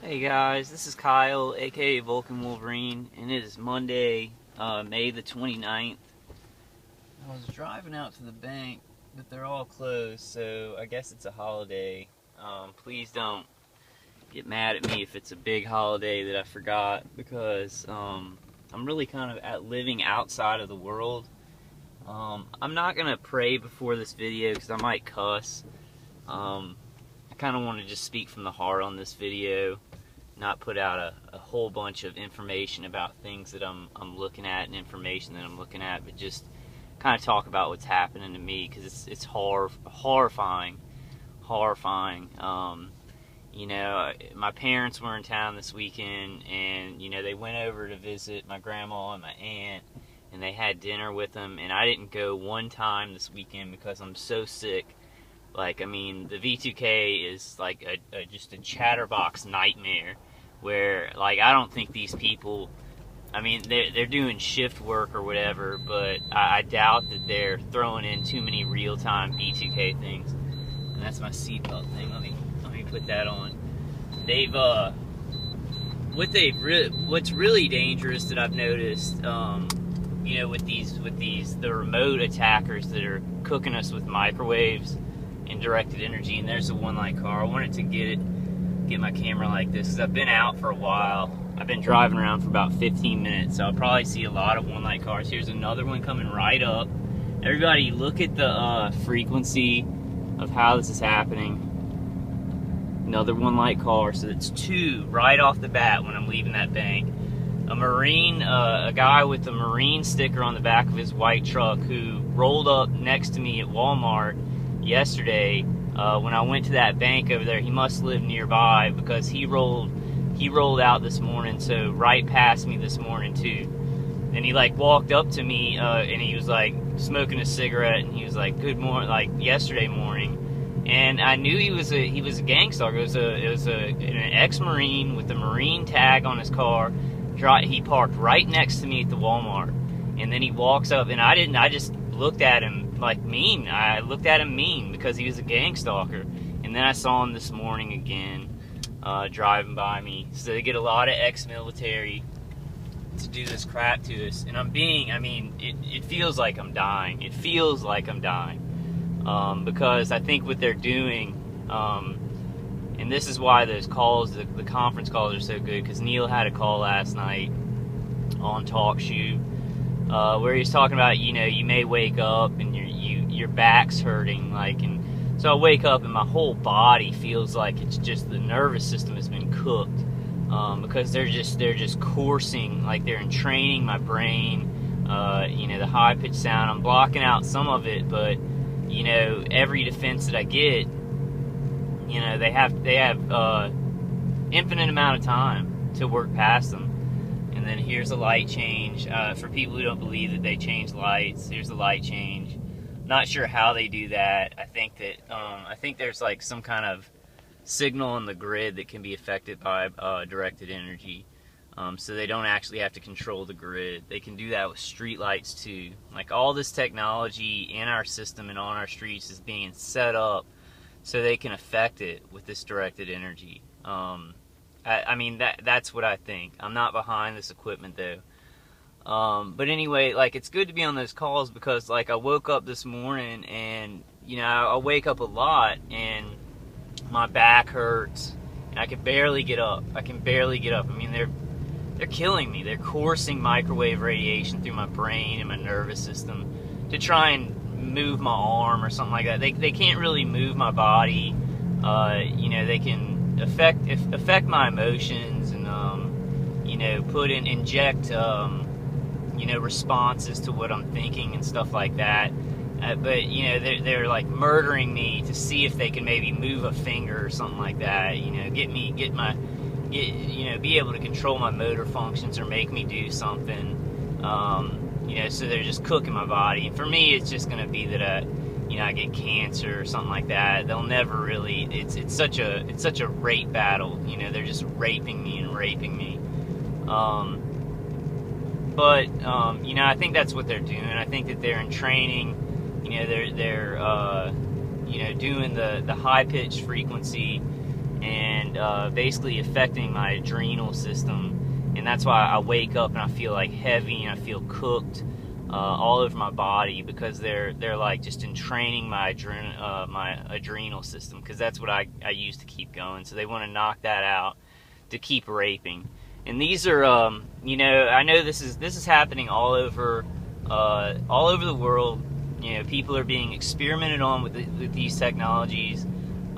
Hey guys, this is Kyle, aka Vulcan Wolverine, and it is Monday, May the 29th. I was driving out to the bank, but they're all closed, so I guess it's a holiday. Please don't get mad at me if it's a big holiday that I forgot, because I'm really kind of living outside of the world. I'm not going to pray before this video because I might cuss. I kind of want to just speak from the heart on this video, not put out a whole bunch of information about things that I'm looking at and information that I'm looking at, but just kind of talk about what's happening to me, because it's horrifying. You know, my parents were in town this weekend, and you know, they went over to visit my grandma and my aunt, and they had dinner with them, and I didn't go one time this weekend because I'm so sick. Like, I mean, the V2K is like just a chatterbox nightmare, where, like, I don't think these people, I mean, they're doing shift work or whatever, but I doubt that they're throwing in too many real-time V2K things. And that's my seatbelt thing. Let me put that on. What's really dangerous that I've noticed, you know, with the remote attackers that are cooking us with microwaves and directed energy, and there's a one-light car. I wanted to get my camera like this because I've been out for a while. I've been driving around for about 15 minutes, so I'll probably see a lot of one-light cars. Here's another one coming right up. Everybody, look at the frequency of how this is happening. Another one-light car, so it's two right off the bat when I'm leaving that bank. A guy with a Marine sticker on the back of his white truck who rolled up next to me at Walmart yesterday when I went to that bank over there. He must live nearby because he rolled out this morning, so right past me this morning too. And he like walked up to me and he was like smoking a cigarette, and he was like, "Good morning," like yesterday morning. And I knew he was a gang stalker. It was an ex-Marine with the Marine tag on his car. He parked right next to me at the Walmart, and then he walks up, and I just looked at him like mean. I looked at him mean because he was a gang stalker. And then I saw him this morning again, driving by me. So they get a lot of ex-military to do this crap to us, and it feels like I'm dying. It feels like I'm dying, because I think what they're doing, and this is why those calls, the conference calls are so good, because Neil had a call last night on Talk Shoe, where he was talking about, you know, you may wake up and your back's hurting, like, and so I wake up and my whole body feels like it's just, the nervous system has been cooked, because they're just coursing, like they're entraining my brain, you know, the high-pitched sound. I'm blocking out some of it, but, you know, every defense that I get, you know, they have infinite amount of time to work past them. And then here's a light change. For people who don't believe that they change lights, here's a light change. Not sure how they do that. I think there's like some kind of signal on the grid that can be affected by directed energy. So they don't actually have to control the grid. They can do that with street lights too. Like, all this technology in our system and on our streets is being set up so they can affect it with this directed energy. I mean, that's what I think. I'm not behind this equipment though. But anyway, like, it's good to be on those calls because, like, I woke up this morning and, you know, I wake up a lot and my back hurts and I can barely get up. I mean, they're killing me. They're coursing microwave radiation through my brain and my nervous system to try and move my arm or something like that. They can't really move my body. You know, they can affect my emotions and, you know, inject, you know, responses to what I'm thinking and stuff like that. But, you know, they're like murdering me to see if they can maybe move a finger or something like that. You know, you know, be able to control my motor functions or make me do something. You know, so they're just cooking my body. And for me, it's just going to be that you know, I get cancer or something like that. They'll never really. It's such a rape battle. You know, they're just raping me. But you know, I think that's what they're doing. I think that they're in training. You know, they're you know, doing the high pitched frequency, and and basically affecting my adrenal system, and that's why I wake up and I feel like heavy and I feel cooked all over my body, because they're like just entraining my adrenal system, because that's what I use to keep going. So they want to knock that out to keep raping. And these are you know, I know this is happening all over the world. You know, people are being experimented on with these technologies.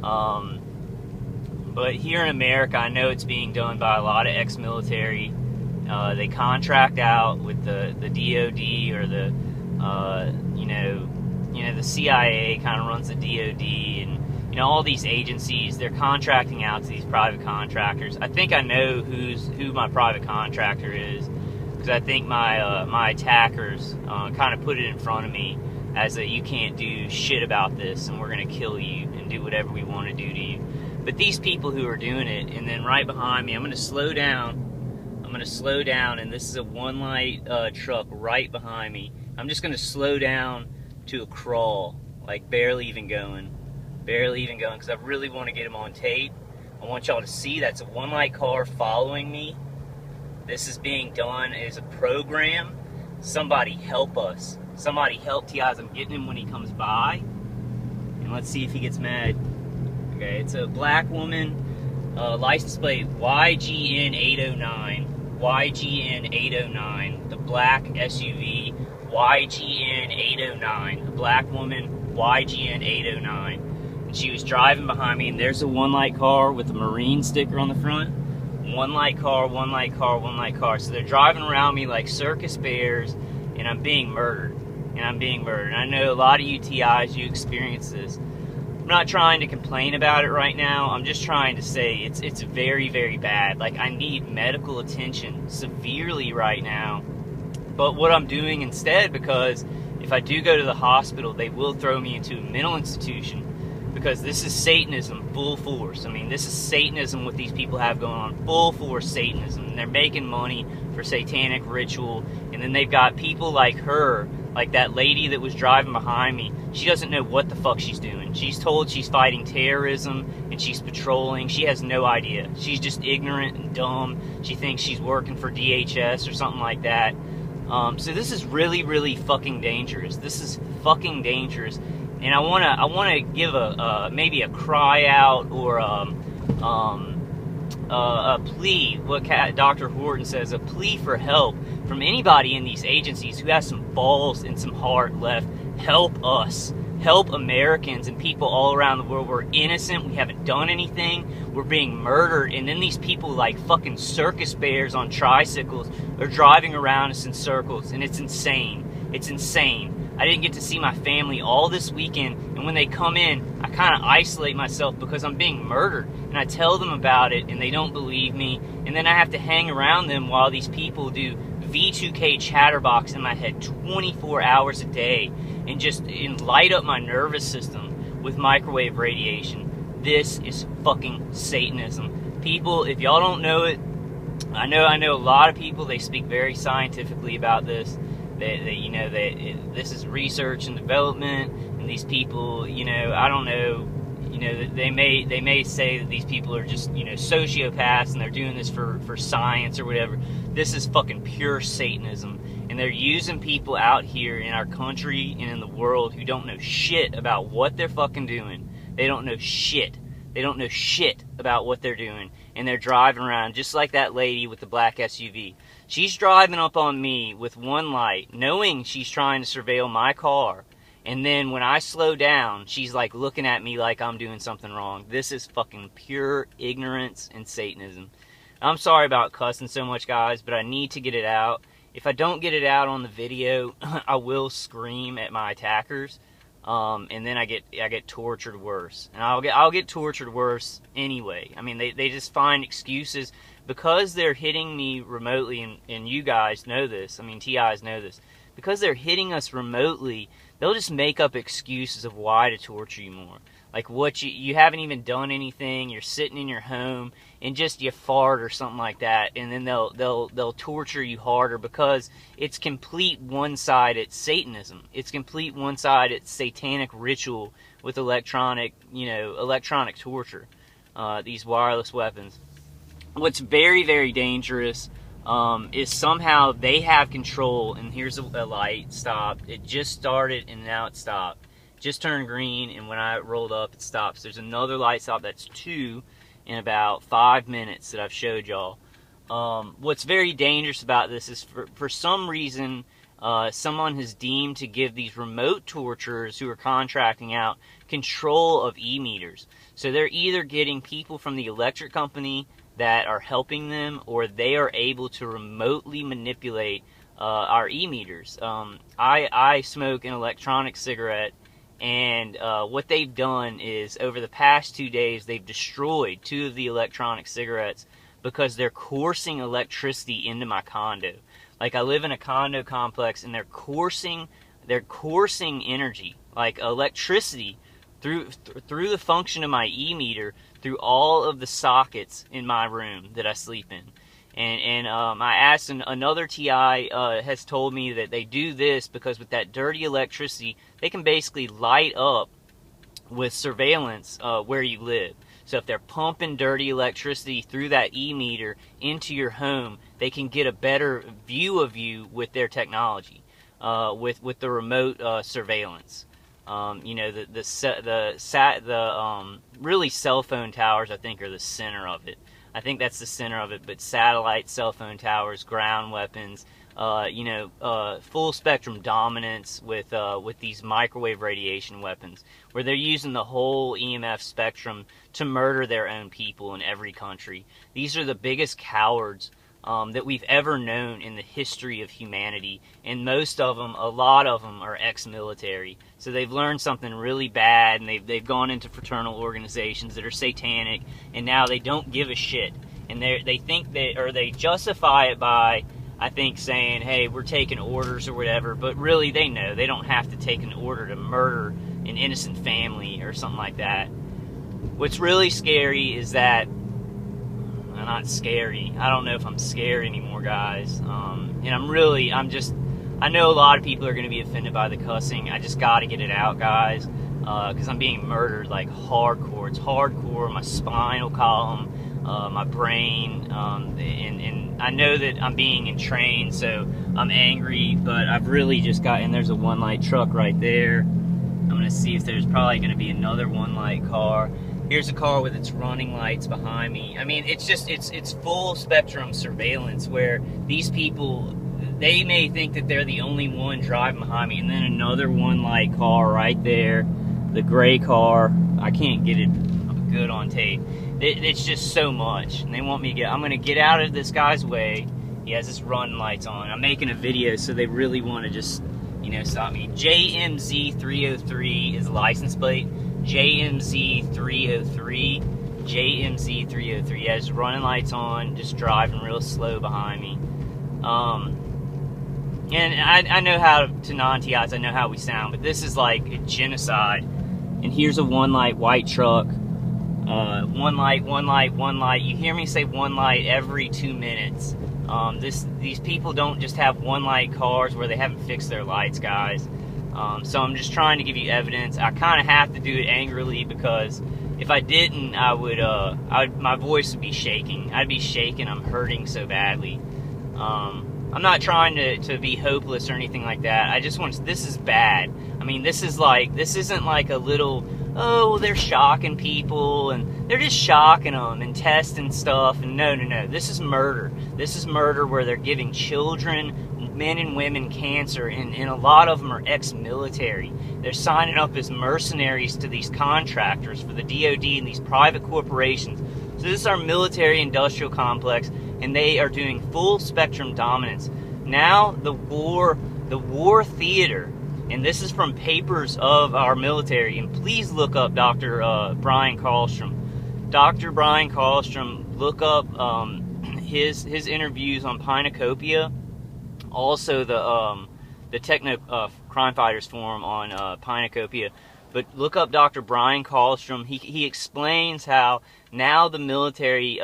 But here in America, I know it's being done by a lot of ex-military. They contract out with the DOD, or the you know the CIA kind of runs the DOD, and you know, all these agencies, they're contracting out to these private contractors. I think I know who my private contractor is, because I think my attackers kind of put it in front of me as a, you can't do shit about this, and we're gonna kill you and do whatever we want to do to you. But these people who are doing it, and then right behind me, I'm gonna slow down, and this is a one light truck right behind me. I'm just gonna slow down to a crawl, like barely even going, because I really want to get them on tape. I want y'all to see that's a one light car following me. This is being done as a program. Somebody help us. Somebody help T.I.'s. I'm getting him when he comes by. And let's see if he gets mad. Okay, it's a black woman, license plate YGN 809. YGN 809. The black SUV YGN 809. The black woman YGN 809. And she was driving behind me, and there's a one light car with a Marine sticker on the front. One light car, one light car, one light car. So they're driving around me like circus bears, and I'm being murdered. And I know a lot of UTIs, you experience this. I'm not trying to complain about it right now. I'm just trying to say it's very, very bad. Like, I need medical attention severely right now. But what I'm doing instead, because if I do go to the hospital, they will throw me into a mental institution, because this is Satanism full force. I mean, this is Satanism what these people have going on, full force Satanism. And they're making money for satanic ritual. And then they've got people like her, like that lady that was driving behind me. She doesn't know what the fuck she's doing. She's told she's fighting terrorism and she's patrolling. She has no idea. She's just ignorant and dumb. She thinks she's working for DHS or something like that. So this is really, really fucking dangerous. This is fucking dangerous. And I wanna give maybe a cry out, or a plea. What Dr. Horton says, a plea for help from anybody in these agencies who has some balls and some heart left. Help us. Help Americans and people all around the world. We're innocent. We haven't done anything. We're being murdered. And then these people, like fucking circus bears on tricycles, are driving around us in circles. And it's insane. It's insane. I didn't get to see my family all this weekend. And when they come in, I kind of isolate myself because I'm being murdered. And I tell them about it, and they don't believe me. And then I have to hang around them while these people do V2K chatterbox in my head 24 hours a day, and just light up my nervous system with microwave radiation. This is fucking Satanism. People, if y'all don't know it, I know a lot of people, they speak very scientifically about this. This is research and development, and these people, I don't know, they may say that these people are just, sociopaths, and they're doing this for science or whatever. This is fucking pure Satanism, and they're using people out here in our country and in the world who don't know shit about what they're fucking doing. They don't know shit. They don't know shit about what they're doing, and they're driving around just like that lady with the black SUV. She's driving up on me with one light, knowing she's trying to surveil my car. And then when I slow down, she's like looking at me like I'm doing something wrong. This is fucking pure ignorance and Satanism. I'm sorry about cussing so much, guys, but I need to get it out. If I don't get it out on the video, I will scream at my attackers. And then I get tortured worse. And I'll get tortured worse anyway. I mean, they just find excuses because they're hitting me remotely, and you guys know this. I mean, TIs know this. Because they're hitting us remotely, they'll just make up excuses of why to torture you more. Like, what you haven't even done anything, you're sitting in your home, and just you fart or something like that, and then they'll torture you harder because it's complete one-sided Satanism. It's complete one-sided satanic ritual with electronic torture. these wireless weapons. What's very, very dangerous is somehow they have control, and here's a light, stopped. It just started and now it stopped. Just turned green, and when I rolled up, it stops. There's another light stop, that's 2 in about 5 minutes that I've showed y'all. What's very dangerous about this is for some reason, someone has deemed to give these remote torturers who are contracting out control of e-meters. So they're either getting people from the electric company that are helping them, or they are able to remotely manipulate our e-meters. I smoke an electronic cigarette, and what they've done is over the past 2 days they've destroyed 2 of the electronic cigarettes because they're coursing electricity into my condo. Like, I live in a condo complex, and they're coursing energy, like electricity, through the function of my e-meter, through all of the sockets in my room that I sleep in. And I asked, another TI has told me that they do this because with that dirty electricity, they can basically light up with surveillance where you live. So if they're pumping dirty electricity through that e-meter into your home, they can get a better view of you with their technology, with the remote surveillance. You know, really cell phone towers, I think, are the center of it. I think that's the center of it. But satellite cell phone towers, ground weapons, you know, full spectrum dominance with these microwave radiation weapons, where they're using the whole EMF spectrum to murder their own people in every country. These are the biggest cowards that we've ever known in the history of humanity, and most of them, a lot of them, are ex-military. So they've learned something really bad, and they've gone into fraternal organizations that are satanic, and now they don't give a shit. And they think they justify it by, I think, saying, hey, we're taking orders or whatever, but really they know they don't have to take an order to murder an innocent family or something like that. What's really scary is that, not scary, I don't know if I'm scared anymore, guys, and I know a lot of people are going to be offended by the cussing. I just got to get it out, guys, because I'm being murdered, like, hardcore. It's hardcore, my spinal column, my brain, and I know that I'm being entrained, so I'm angry, but I've really just got, and there's a one-light truck right there. I'm going to see if there's probably going to be another one-light car. Here's a car with its running lights behind me. I mean, it's just, it's full spectrum surveillance, where these people, they may think that they're the only one driving behind me, and then another one-light car right there, the gray car. I can't get it good on tape. It's just so much, and they want me to I'm going to get out of this guy's way. He has his running lights on. I'm making a video, so they really want to just, you know, stop me. JMZ303 is the license plate. JMZ303. JMZ303. He has running lights on, just driving real slow behind me. And I know how to non-TIs, I know how we sound, but this is like a genocide. And here's a one-light white truck. One light, one light, one light. You hear me say one light every 2 minutes. These people don't just have one-light cars where they haven't fixed their lights, guys. So I'm just trying to give you evidence. I kind of have to do it angrily, because if I didn't, my voice would be shaking. I'd be shaking. I'm hurting so badly. I'm not trying to be hopeless or anything like that. I just want, this is bad. I mean, this isn't like a little, oh, they're shocking people, and they're just shocking them and testing stuff, and no, this is murder. This is murder where they're giving children, men and women, cancer, and a lot of them are ex-military. They're signing up as mercenaries to these contractors for the DOD and these private corporations. So this is our military-industrial complex, and they are doing full spectrum dominance. Now the war theater, and this is from papers of our military, and please look up Dr. Brian Karlstrom. Dr. Brian Karlstrom, look up his interviews on Pinacopia, also the Techno Crime Fighters Forum on Pinacopia. But look up Dr. Brian Karlstrom. He explains how now the military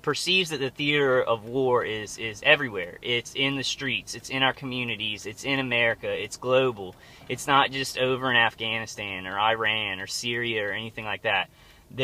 perceives that the theater of war is everywhere. It's in the streets. It's in our communities. It's in America. It's global. It's not just over in Afghanistan or Iran or Syria or anything like that.